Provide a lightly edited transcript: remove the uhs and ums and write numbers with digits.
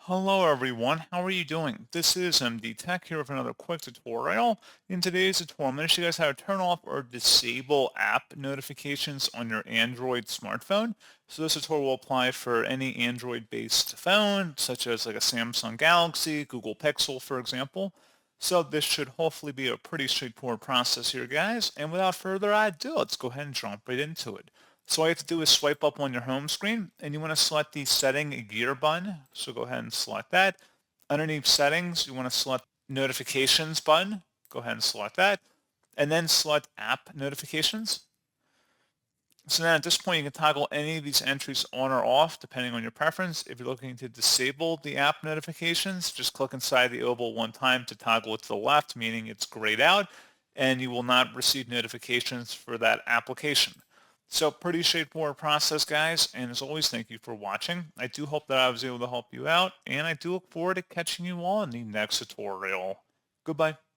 Hello everyone, how are you doing? This is MD Tech here with another quick tutorial. In today's tutorial, I'm going to show you guys how to turn off or disable app notifications on your Android smartphone. So this tutorial will apply for any Android-based phone, such as like a Samsung Galaxy, Google Pixel, for example. So this should hopefully be a pretty straightforward process here, guys. And without further ado, let's go ahead and jump right into it. So all you have to do is swipe up on your home screen and you want to select the setting gear button. So go ahead and select that. Underneath settings, you want to select notifications button. Go ahead and select that. And then select app notifications. So now at this point, you can toggle any of these entries on or off depending on your preference. If you're looking to disable the app notifications, just click inside the oval one time to toggle it to the left, meaning it's grayed out, and you will not receive notifications for that application. So pretty straightforward process, guys. And as always, thank you for watching. I do hope that I was able to help you out, and I do look forward to catching you all in the next tutorial. Goodbye.